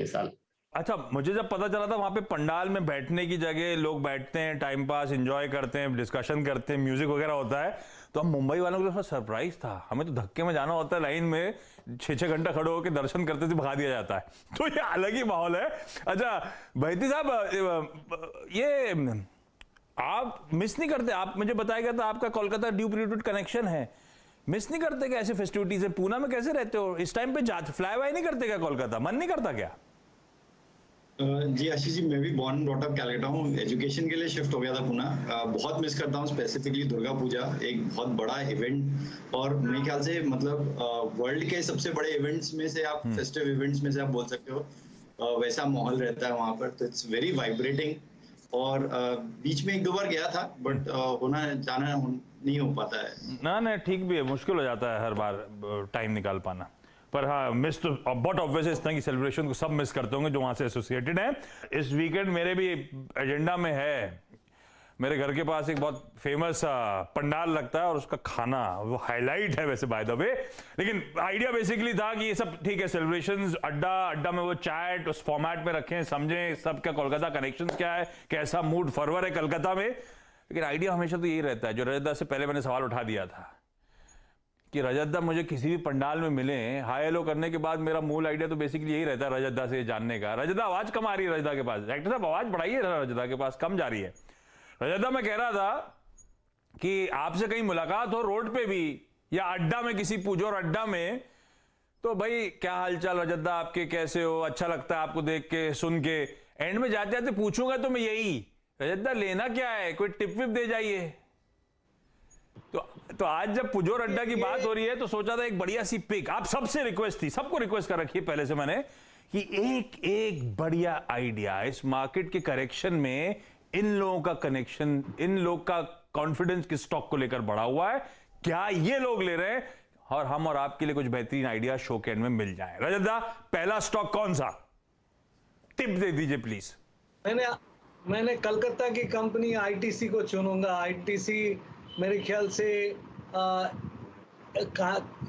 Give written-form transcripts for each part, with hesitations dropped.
अगले साल। अच्छा, मुझे जब पता चला था वहां पे पंडाल में बैठने की जगह लोग बैठते हैं, टाइम पास एंजॉय करते हैं, डिस्कशन करते हैं, म्यूजिक वगैरह होता है, तो हम मुंबई वालों को थोड़ा सरप्राइज था। हमें तो धक्के में जाना होता है, लाइन में 6-6 घंटा खड़े होकर दर्शन करते थे, भगा दिया जाता है। तो ये अलग ही माहौल है। अच्छा भाईती साहब, ये आप मिस नहीं करते? आप मुझे बताया गया था आपका कोलकाता ड्यू पीरियड कनेक्शन है, मिस नहीं करते क्या ऐसे फेस्टिविटीज है? पूना में कैसे रहते हो इस टाइम पे? फ्लाई बाय नहीं करते क्या कोलकाता? मन नहीं करता क्या? जी आशीष जी, मैं भी बॉर्न ब्रॉट अप कैलकाटा हूँ, एजुकेशन के लिए शिफ्ट हो गया था पुणे। बहुत मिस करता हूँ, स्पेसिफिकली दुर्गा पूजा, एक बहुत बड़ा इवेंट, और मेरे ख्याल से मतलब वर्ल्ड के सबसे बड़े इवेंट्स में से आप, फेस्टिव इवेंट्स में से आप बोल सकते हो। वैसा माहौल रहता है वहाँ पर, तो इट्स वेरी वाइब्रेटिंग। और बीच में 1-2 बार गया था, बट होना जाना नहीं हो पाता है ना ना, ठीक भी है, मुश्किल हो जाता है हर बार टाइम निकाल पाना। पर हाँ, मिस तो बहुत ऑब्वियस है इस तरह की सेलिब्रेशन को सब मिस करते होंगे जो वहां से एसोसिएटेड हैं। इस वीकेंड मेरे भी एजेंडा में है, मेरे घर के पास एक बहुत फेमस पंडाल लगता है और उसका खाना वो हाईलाइट है वैसे बाय द वे। लेकिन आइडिया बेसिकली था कि ये सब ठीक है, सेलिब्रेशंस, अड्डा अड्डा में वो चैट उस फॉर्मेट में रखें, समझें सबका कोलकाता कनेक्शन क्या है, कैसा मूड फॉरवर्ड है कलकत्ता में। लेकिन आइडिया हमेशा तो यही रहता है, जो रजत दा से पहले मैंने सवाल उठा दिया था कि रजत दा मुझे किसी भी पंडाल में मिले, हाई हेलो करने के बाद मेरा मूल आइडिया तो बेसिकली यही रहता है रजत दा से जानने का। रजत दा आवाज कम आ रही है, रजत दा के पास एक्टर साहब आवाज बढ़ाइए, रजत दा के पास कम जा रही है। रजत दा, मैं कह रहा था कि आपसे कहीं मुलाकात हो रोड पे भी या अड्डा में, किसी पूजो और अड्डा में, तो भाई क्या हालचाल रजत दा आपके, कैसे हो, अच्छा लगता है आपको देख के सुन के, एंड में जाते जाते पूछूंगा तो मैं यही, रजत दा लेना क्या है, कोई टिप विप दे जाइए। तो आज जब पुजोर अड्डा की बात हो रही है तो सोचा था एक बढ़िया सी पिक, आप सबसे रिक्वेस्ट थी, सबको रिक्वेस्ट कर रखी है पहले से मैंने, कि एक एक बढ़िया आइडिया इस मार्केट के करेक्शन में, इन लोगों का कनेक्शन, इन लोग का कॉन्फिडेंस किस स्टॉक को लेकर बढ़ा हुआ है, क्या ये लोग ले रहे हैं, और हम और आपके लिए कुछ बेहतरीन आइडिया शो के एंड में मिल जाए। रजत दा, पहला स्टॉक कौन सा, टिप दे दीजिए प्लीज। मैंने कलकत्ता की कंपनी आईटीसी को चुनूंगा। आईटीसी मेरे ख्याल से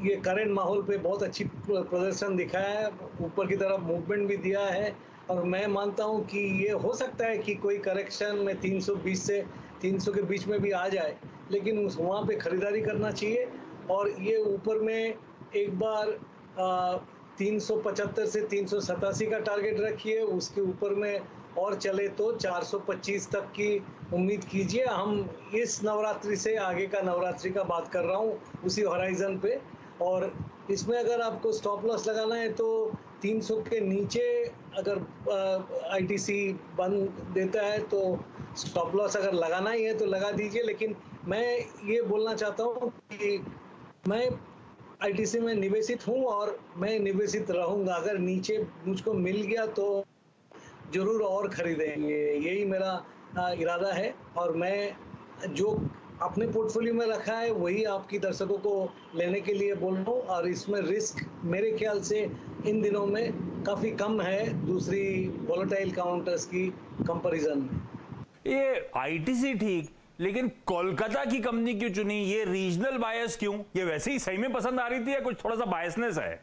ये करंट माहौल पे बहुत अच्छी प्रदर्शन दिखाया है, ऊपर की तरफ मूवमेंट भी दिया है, और मैं मानता हूं कि ये हो सकता है कि कोई करेक्शन में 320 से 300 के बीच में भी आ जाए, लेकिन वहाँ पे खरीदारी करना चाहिए। और ये ऊपर में एक बार 375 से 387 का टारगेट रखिए, उसके ऊपर में और चले तो 425 तक की उम्मीद कीजिए। हम इस नवरात्रि से आगे का नवरात्रि का बात कर रहा हूँ, उसी हॉराइजन पे। और इसमें अगर आपको स्टॉप लॉस लगाना है तो 300 के नीचे अगर आईटीसी बंद देता है तो स्टॉप लॉस अगर लगाना ही है तो लगा दीजिए। लेकिन मैं ये बोलना चाहता हूँ कि मैं आईटीसी में निवेशित हूँ और मैं निवेशित रहूँगा। अगर नीचे मुझको मिल गया तो जरूर और खरीदेंगे, यही मेरा इरादा है। और मैं जो अपने पोर्टफोलियो में रखा है वही आपकी दर्शकों को लेने के लिए बोल रहा हूँ, और इसमें रिस्क मेरे ख्याल से इन दिनों में काफ़ी कम है दूसरी वॉलेटाइल काउंटर्स की कंपैरिजन में। ये आईटीसी ठीक, लेकिन कोलकाता की कंपनी क्यों चुनी? ये रीजनल बायस क्यों? ये वैसे ही सही में पसंद आ रही थी या कुछ थोड़ा सा बायसनेस है?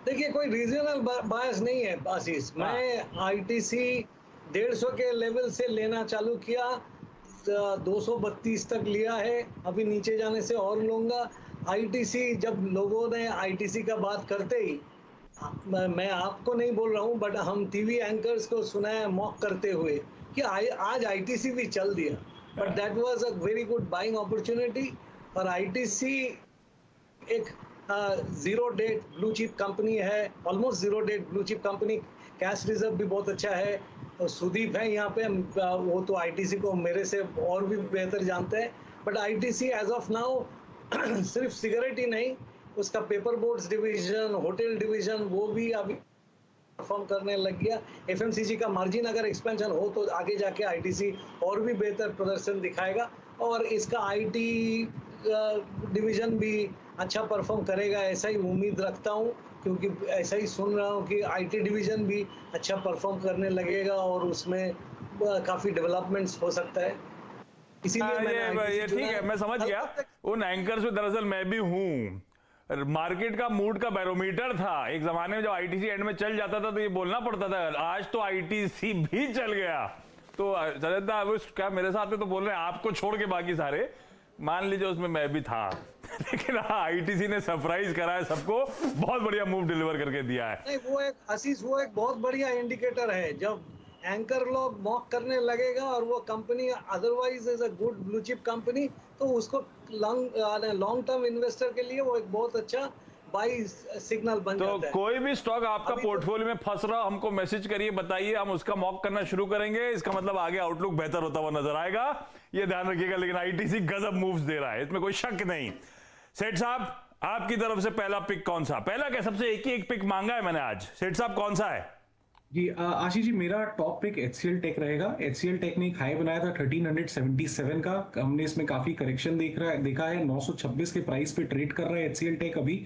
देखिए, कोई रीजनल बायस नहीं है आशीष। मैं आईटीसी 150 के लेवल से लेना चालू किया, 232 तक लिया है, अभी नीचे जाने से और लूंगा। आईटीसी, जब लोगों ने आईटीसी का बात करते ही, मैं आपको नहीं बोल रहा हूं, बट हम टीवी एंकर्स को सुना है मॉक करते हुए कि आज आईटीसी भी चल दिया, but that was a very good buying opportunity. और आईटीसी एक zero debt blue chip company है, almost zero debt blue chip company, cash reserve भी बहुत अच्छा है। सुदीप है यहाँ पे, वो तो आईटीसी को मेरे से और भी बेहतर जानते हैं। But ITC as of now सिर्फ सिगरेट ही नहीं, उसका paper boards division, hotel division, वो भी अभी परफॉर्म करने लग गया। एफएमसीजी का मार्जिन अगर एक्सपेंशन हो तो आगे जाके आईटीसी और भी बेहतर प्रदर्शन दिखाएगा, और इसका आईटी डिवीजन भी अच्छा परफॉर्म करेगा, ऐसा ही उम्मीद रखता हूं, क्योंकि ऐसा ही सुन रहा हूं कि आईटी डिवीजन भी अच्छा परफॉर्म करने लगेगा और उसमें काफी डेवलपमेंट्स हो सकता है। इसीलिए ये ठीक है, मैं समझ गया। उन एंकर्स में दरअसल मैं भी हूं, मार्केट का मूड का बैरोमीटर था। एक जमाने में जब आईटीसी एंड में चल जाता था तो ये बोलना पड़ता था, आज तो आईटीसी भी चल गया। तो सजदा क्या मेरे साथ में तो बोल रहे हैं आपको छोड़ के बाकी सारे, मान लीजिए उसमें मैं भी था लेकिन हाँ आईटीसी ने सरप्राइज करा है सबको, बहुत बढ़िया मूव डिलीवर करके दिया है। नहीं, वो एक आशीष, वो एक बहुत बढ़िया इंडिकेटर है। जब एंकर लोग मॉक करने लगेगा और वो company otherwise is a good blue chip company, तो उसको लॉन्ग टर्म इन्वेस्टर के लिए वो एक बहुत अच्छा बाई सिग्नल बन जाता है। तो कोई भी स्टॉक आपका पोर्टफोलियो में फंस रहा, हमको मैसेज करिए, बताइए, हम उसका मॉक करना शुरू करेंगे। इसका मतलब आगे आउटलुक बेहतर होता हुआ नजर आएगा, ये ध्यान रखिएगा। लेकिन आईटीसी गजब मूव्स दे रहा है, इसमें कोई शक नहीं। सेठ साहब आपकी तरफ से पहला पिक कौन सा? पहला क्या, सबसे एक ही एक पिक मांगा है मैंने आज। सेठ साहब कौन सा है? जी आशीष जी, मेरा टॉप पिक HCL टेक रहेगा। HCL टेक ने एक हाई बनाया था 1377 का, हमने इसमें काफी करेक्शन देखा है। 926 के प्राइस पे ट्रेड कर रहा है HCL टेक अभी।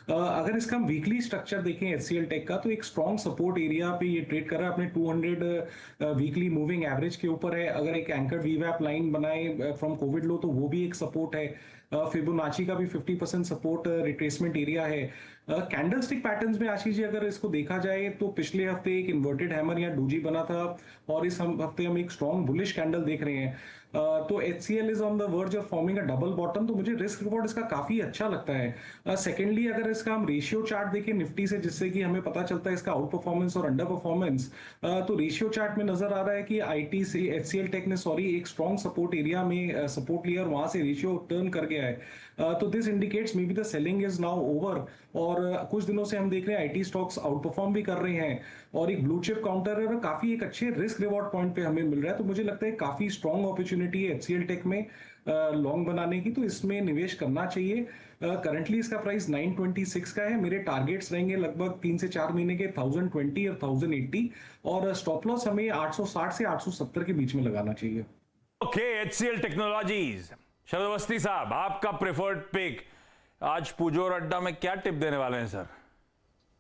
अगर इसका हम वीकली स्ट्रक्चर देखें HCL टेक का, तो एक स्ट्रॉन्ग सपोर्ट एरिया पे ये ट्रेड कर रहा है, अपने 200 वीकली मूविंग एवरेज के ऊपर है। अगर एक एंकर वीवैप लाइन बनाए फ्रॉम कोविड लो, तो वो भी एक सपोर्ट है। फिबोनाची का भी 50% सपोर्ट रिट्रेसमेंट एरिया है। कैंडलस्टिक पैटर्न्स में आशीष जी अगर इसको देखा जाए तो पिछले हफ्ते एक इन्वर्टेड हैमर या डोजी बना था, और इस हफ्ते हम एक स्ट्रॉन्ग बुलिश कैंडल देख रहे हैं। तो HCL is on the verge of forming a double bottom, तो मुझे रिस्क रिवॉर्ड इसका काफी अच्छा लगता है। सेकेंडली अगर इसका हम रेशियो चार्ट देखें निफ्टी से, जिससे कि हमें पता चलता है इसका आउट परफॉर्मेंस और अंडर परफॉर्मेंस, तो रेशियो चार्ट में नजर आ रहा है कि HCL टेक ने एक स्ट्रॉन्ग सपोर्ट एरिया में सपोर्ट लिया और वहां से रेशियो टर्न कर गया है। तो this indicates may be the selling is now over, और कुछ दिनों से हम देख रहे हैं IT स्टॉक्स आउट परफॉर्म भी कर रहे हैं, और एक ब्लू चिप काउंटर है और काफी एक अच्छे रिस्क रिवॉर्ड पॉइंट पे हमें मिल रहा है। तो मुझे लगता है काफी स्ट्रॉन्ग अपॉर्चुनिटी है HCL टेक में लॉन्ग बनाने की, तो इसमें निवेश करना चाहिए। करंटली इसका प्राइस 926 का है। मेरे टारगेट्स रहेंगे लगभग 3 से 4 महीने के 1020 और 1080, और स्टॉप लॉस हमें 860 से 870 के बीच में लगाना चाहिए। Okay, HCL technologies. Sharad Awasthi साहब आपका प्रेफर्ड पिक आज पूजो और अड्डा में क्या टिप देने वाले हैं सर?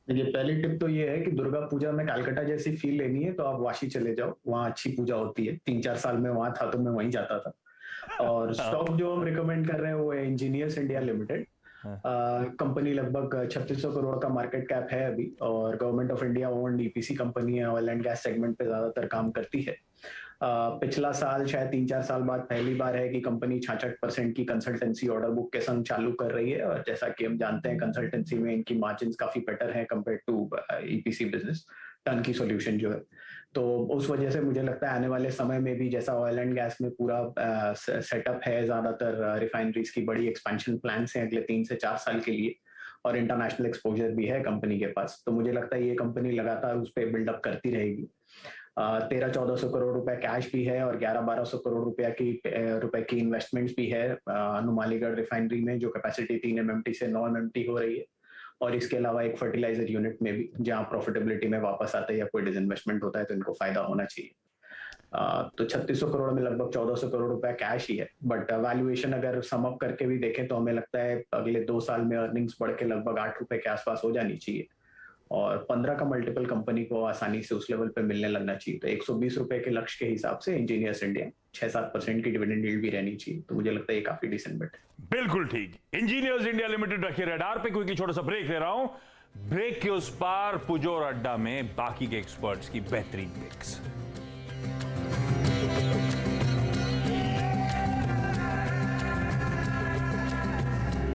देखिए, पहली टिप तो ये है कि दुर्गा पूजा में कलकत्ता जैसी फील लेनी है तो आप वाशी चले जाओ, वहाँ अच्छी पूजा होती है। 3-4 साल में वहां था तो मैं वहीं जाता था। और स्टॉक जो हम रिकमेंड कर रहे हैं वो है इंजीनियर्स इंडिया लिमिटेड। कंपनी लगभग 3600 करोड़ का मार्केट कैप है अभी, और government of India owned EPC company है, ऑयल एंड गैस सेगमेंट पे ज्यादातर काम करती है। पिछला साल शायद 3-4 साल बाद पहली बार है कि कंपनी 66% की कंसल्टेंसी ऑर्डर बुक के संग चालू कर रही है, और जैसा कि हम जानते हैं कंसल्टेंसी में इनकी मार्जिन काफी बेटर है compare to EPC business, turn key solution जो है। तो उस वजह से मुझे लगता है आने वाले समय में भी जैसा ऑयल एंड गैस में पूरा सेटअप है, ज्यादातर रिफाइनरीज की बड़ी एक्सपेंशन प्लान है अगले 3 से 4 साल के लिए, और इंटरनेशनल एक्सपोजर भी है कंपनी के पास, तो मुझे लगता है ये कंपनी लगातार उस पर बिल्डअप करती रहेगी। 1300-1400 करोड़ रुपए कैश भी है, और 1100-1200 करोड़ रुपए की इन्वेस्टमेंट्स भी है नुमालीगढ़ रिफाइनरी में, जो कैपेसिटी 3 MMT से 9 MMT हो रही है, और इसके अलावा एक फर्टिलाइजर यूनिट में भी, जहां प्रॉफिटेबिलिटी में वापस आता है या कोई डिसइन्वेस्टमेंट होता है तो इनको फायदा होना चाहिए। तो 3600 करोड़ में लगभग 1400 करोड़ रुपए कैश ही है, बट वैल्यूएशन अगर सम अप करके भी देखें तो हमें लगता है अगले 2 साल में अर्निंग्स बढ़ के लगभग 8 रुपए के आसपास हो जानी चाहिए, और 15 का मल्टीपल कंपनी को आसानी से उस लेवल पे मिलने लगना चाहिए। तो 120 रुपए के लक्ष्य के हिसाब से इंजीनियर्स इंडिया 6-7% की डिविडेंड यील्ड भी रहनी चाहिए, तो मुझे लगता है ये काफी डिसेंट बेट है। बिल्कुल ठीक। इंजीनियर्स इंडिया लिमिटेड रखिए रडार पे। क्विकली छोटा सा ब्रेक ले रहा हूं, ब्रेक के उस पार पूजो और अड्डा में बाकी के एक्सपर्ट्स की बेहतरीन पिक्स।